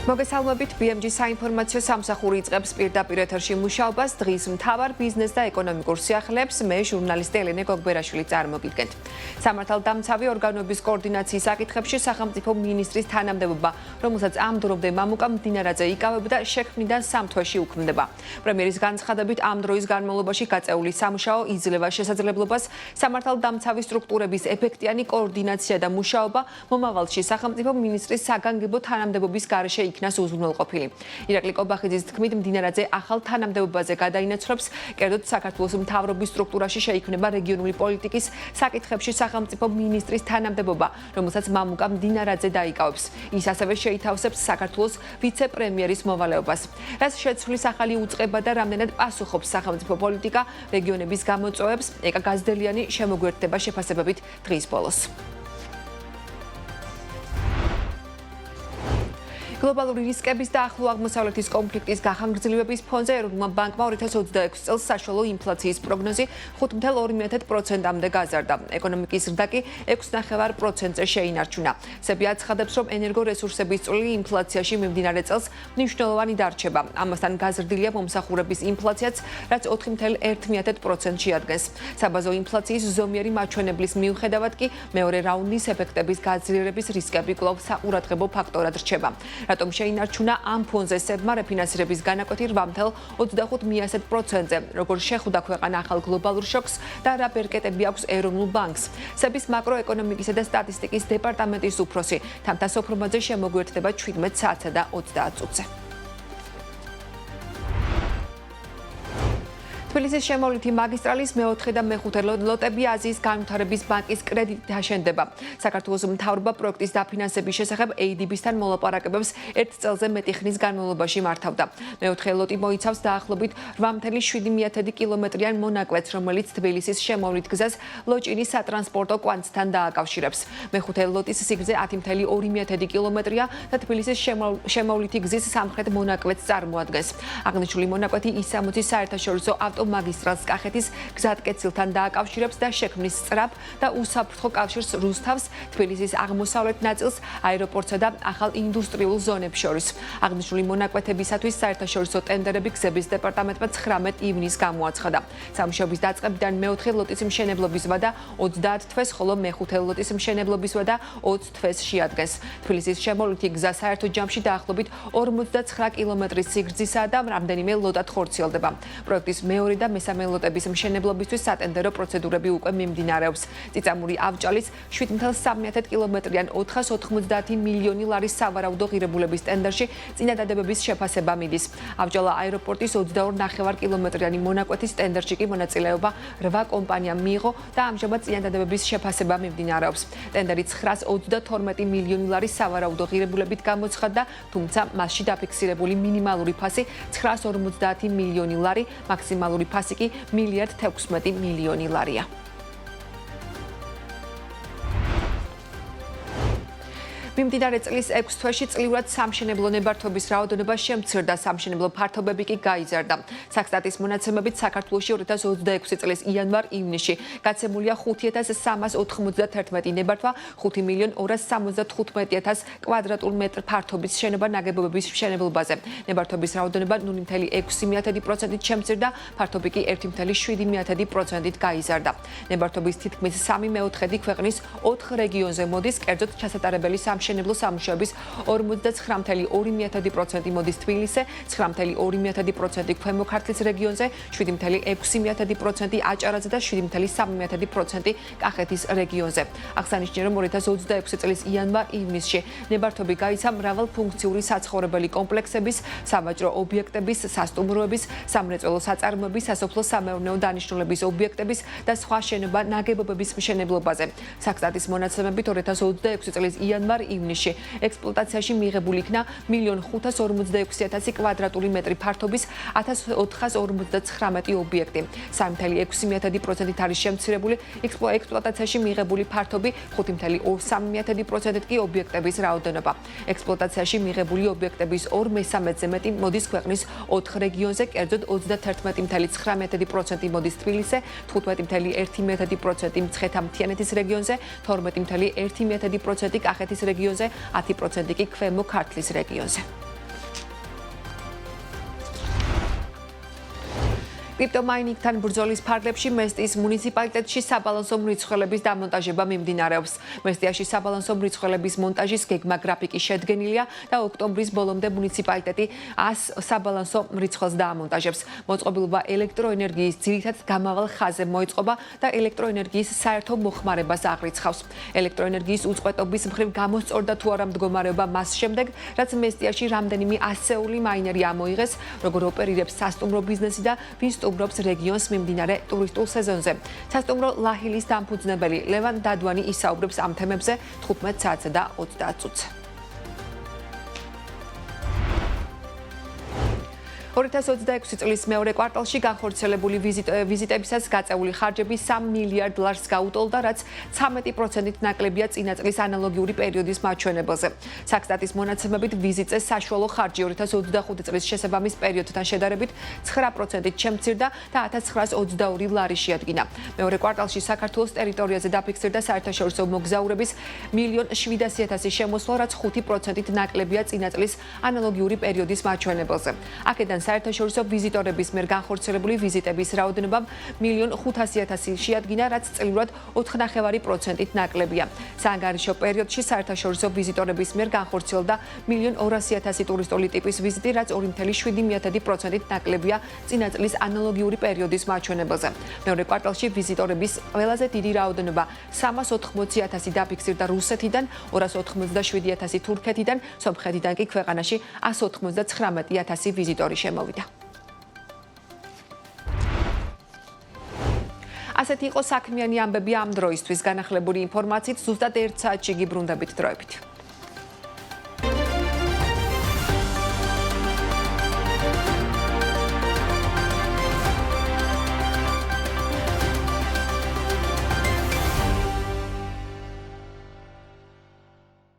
მოგესალმებით, BMG საინფორმაციო სამსახური იწყებს პირდაპირ ეთერში მუშაობას. დღის მთავარ ბიზნეს და ეკონომიკურ სიახლეებს მე ჟურნალისტი ელენე გოგბერაშვილი წარმოგიდგენთ. სამართალდამცავი ორგანოების კოორდინაციის საკითხებში სახელმწიფო მინისტრის თანამდებობა, რომელსაც ამ დრომდე მამუკა მდინარაძე იკავებდა, შექმნიდან 3 თვეში უქმდება. პრემიერის განცხადებით, ამ დროის განმავლობაში გაწეული სამუშაო იძლევა შესაძლებლობას სამართალდამცავი სტრუქტურების ეფექტიანი კოორდინაცია და მუშაობა მომავალში სახელმწიფო მინისტრის საგანგებო თანამდებობის გარეშე იქნას უზრუნველყოფილი. ირაკლი კობახიძის თქმით, მდინარაძე ახალ თანამდებობაზე გადაინაცვლებს, კერძოდ საქართველოს მთავრობის სტრუქტურაში შეიქმნება რეგიონული პოლიტიკის საკითხებში სახელმწიფო მინისტრის თანამდებობა, რომელსაც მამუკა მდინარაძე დაიკავებს. ის ასევე შეითავსებს საქართველოს ვიცე-პრემიერის მოვალეობას. რაც შეცვლის ახალი უწყება და რამდენად პასუხობს სახელმწიფო პოლიტიკა რეგიონების გამოწვევებს, ეკა გაზდელიანი შემოგვერთდება შეფასებებით დღის ბოლოს. გლობალური რისკების და ახლო აღმოსავლეთის კონფლიქტის გახანგრძლივების ფონზე ეროვნულმა ბანკმა 2026 წელს საშუალო ინფლაციის პროგნოზი 5.2%-მდე გაზარდა. ეკონომიკის ზრდა კი 6.9%-ზე შეინარჩუნა. სები აცხადებს, რომ ენერგორესურსების წვლილი ინფლაციაში მიმდინარე წელს მნიშვნელოვანი დარჩება. ამასთან გაზრდილია მომსახურების ინფლაციაც, რაც 4.1%-ს შეადგენს. საბაზო ინფლაციის ზომიერი მაჩვენებლის მიუხედავად კი მეორე რაუნდის ეფექტების გაძლიერების რისკები კვლავ საყურადღებო ფაქტორად რჩება. რატომ შეინარჩუნა ამ ფონზე სებმა რეფინანსირების განაკვეთი 8.5%-ზე, როგორ შეხვდა ქვეყანა ახალ გლობალურ შოკს და რა პერკეტები აქვს ეროვნულ ბანკს. სების მაკროეკონომიკისა და სტატისტიკის დეპარტამენტის უფროსი თამთა სოფრომაძე შემოგვერთდება 17 საათსა და 30 წუთზე. თბილისის შემოვლითი მაგისტრალის მე-4 და მე-5 ლოტები აზიის განვითარების ბანკის კრედიტით აშენდება. საქართველოს მთავრობა პროექტის დაფინანსების შესახებ ADB-სთან მოლაპარაკებებს 1 წელზე მეტი ხნის განმავლობაში მართავდა. მე-4 ლოტი მოიცავს დაახლოებით 8.7 კილომეტრიან მონაკვეთს, რომელიც თბილისის შემოვლით გზას ლოჭინის სატრანსპორტო კვანძთან დააკავშირებს. მე-5 ლოტის სიგრძე 10.2 კილომეტრია და თბილისის შემოვლითი გზის სამხრეთ მონაკვეთს წარმოადგენს. აღნიშნული მონაკვეთი ის-60 საერთაშორისო მაგისტრალს კახეთის გზატკეცილთან დააკავშირებს და შექმნის სწრაფ და უსაფრთხო კავშირს რუსთავს, თბილისის აღმოსავლეთ ნაწილს, აეროპორტსა და ახალ ინდუსტრიულ ზონებს შორის. აღნიშნული მონაკვეთებისათვის საერთაშორისო ტენდერები გზების დეპარტამენტმა 19 ივნისს გამოაცხადა. სამუშაოების დაწყებიდან მე-4 ლოტის მშენებლობის ვადა 30 თვეს, ხოლო მე-5 ლოტის მშენებლობის ვადა 20 თვეს შეადგენს. თბილისის შემოვლითი გზა საერთო ჯამში დაახლოებით 49 კილომეტრის სიგრძისაა და რამდენიმე ლოტად ხორციელდება. პროექტის მეორე და მესამე ლოტების მშენებლობისთვის სატენდერო პროცედურები უკვე მიმდინარეობს. წიწამური ავჭალის 7.3 კილომეტრიან 490 მილიონი ლარის სავარაუდო ღირებულების ტენდერში წინადადებების შეფასება მიდის. ავჭალა აეროპორტის 22.5 კილომეტრიანი მონაკვეთის ტენდერში კი მონაწილეობა 8 კომპანიამ მიიღო და ამჟამად წინადადებების შეფასება მიმდინარეობს. ტენდერი 922 მილიონი ლარის სავარაუდო ღირებულებით გამოცხადდა, თუმცა მასში დაფიქსირებული მინიმალური ფასი 950 მილიონი ლარი, მაქსიმალური ფასი კი 1.16 მილიონი ლარია. მიმდინარე წლის 6 თვეში წლიურად სამშენებლო ნებართვების რაოდენობა შემცირდა, სამშენებლო ფართობები კი გაიზარდა. საქსტატის მონაცემებით საქართველოში 2026 წლის იანვარ-ივნისში გაცემულია 5391 ნებართვა, 5.275.000 კვადრატულ მეტრ ფართობის შენობა ნაგებობების მშენებლობაზე. ნებართვების რაოდენობა 0.6%-ით შემცირდა, ფართობი კი 1.7%-ით გაიზარდა. ნებართვების თითქმის 3/4 ქვეყნის 4 რეგიონზე მოდის, კერძოდ ჩასატარებელი სამშენებლო სამუშაოების 49.2% მოდის თბილისზე, 9.2% ქვემო ქართლის რეგიონზე, 7.6% აჭარაზე და 7.3% კახეთის რეგიონზე. აღსანიშნავია, რომ 2026 წლის იანვარ-ივნისში ნებართვები გაიცა მრავალფუნქციური საცხოვრებელი კომპლექსების, სავაჭრო ობიექტების, სასტუმროების, სამრეწველო საწარმოების, სასოფლო-სამეურნეო დანიშნულების ობიექტების და სხვა შენობა ნაგებობების მშენებლობაზე. საქსტატის მონაცემებით 2026 წლის იანვარ-ივნისში ექსპლუატაციაში მიღებული იქნა 1.546.000 კვადრატული მეტრი ფართობის 1459 ობიექტი. 3.6%-ით არის შემცირებული ექსპლუატაციაში მიღებული ფართობი, 5.3%-ით კი ობიექტების რაოდენობა. ექსპლუატაციაში მიღებული ობიექტების 2/3-ზე მეტი მოდის ქვეყნის 4 რეგიონზე, კერძოდ 31.9% მოდის თბილისზე, 15.1% მცხეთა-მთიანეთის რეგიონზე, 12.1% კახეთის რეგიონზე, 10% კი ქვემო ქართლის რეგიონზე. კრიპტომაინინგთან ბრძოლის ფარგლებში მესტიის მუნიციპალიტეტში საბალანსო მრიცხველების დამონტაჟება მიმდინარეობს. მესტიაში საბალანსო მრიცხველების მონტაჟის გეგმა გრაფიკი შედგენილია და ოქტომბრის ბოლომდე მუნიციპალიტეტი 100 საბალანსო მრიცხველს დაამონტაჟებს. მოწყობილობა ელექტროენერგიის ძირითად გამავალ ხაზზე მოიწყობა და ელექტროენერგიის საერთო მოხმარებას აღრიცხავს. ელექტროენერგიის უწყვეტობის მხრივ გამოსწორდა თუ არა მდგომარეობა მას შემდეგ, რაც მესტიაში რამდენიმე ასეული მაინერი ამოიღეს, როგორ ოპერირებს სასტუმრო ბიზნესი და ვის სტუმრობს რეგიონს მიმდინარე ტურისტულ სეზონზე. სასტუმრო ლაჰილის დამფუძნებელი ლევან დადვანი ისაუბრებს ამ თემებზე 15 საათზე და 30 წუთზე. 2026 წლის მეორე კვარტალში განხორციელებული ვიზიტებისას გაწეული ხარჯები $3 მილიარდ გაუტოლდა, რაც 13%-ით ნაკლებია წინა წლის ანალოგიური პერიოდის მაჩვენებელზე. საქსტატის მონაცემებით ვიზიტზე საშუალო ხარჯი 2025 წლის შესაბამის პერიოდთან შედარებით 9%-ით შემცირდა და $1922 შეადგინა. მეორე კვარტალში საქართველოს ტერიტორიაზე დაფიქსირდა საერთაშორისო მოგზაურების 1,700,000 შემოსვლა, რაც 5%-ით ნაკლებია წინა წლის ანალოგიური პერიოდის მაჩვენებელზე. აქედან საერთაშორისო ვიზიტორების მიერ განხორციელებული ვიზიტების რაოდენობა 1,500,000 შეადგინა, რაც წლიურად 4,5%-ით ნაკლებია. საანგარიშო პერიოდში საერთაშორისო ვიზიტორების მიერ განხორციელდა 1,200,000 ტურისტული ტიპის ვიზიტი, რაც 2,7%-ით ნაკლებია წინა წლის ანალოგიური პერიოდის მაჩვენებელზე. მეორე კვარტალში ვიზიტორების ყველაზე დიდი რაოდენობა 380,000 დაფიქსირდა რუსეთიდან, 287,000 თურქეთიდან, სომხეთიდან კი ქვეყანაში 199,000 ვიზიტორი შემოვიდა. ასეთი იყო საქმიანი ამბები ამ დროისთვის. განახლებული ინფორმაციით ზუსტად 1 საათში გიბრუნდებით დროებით.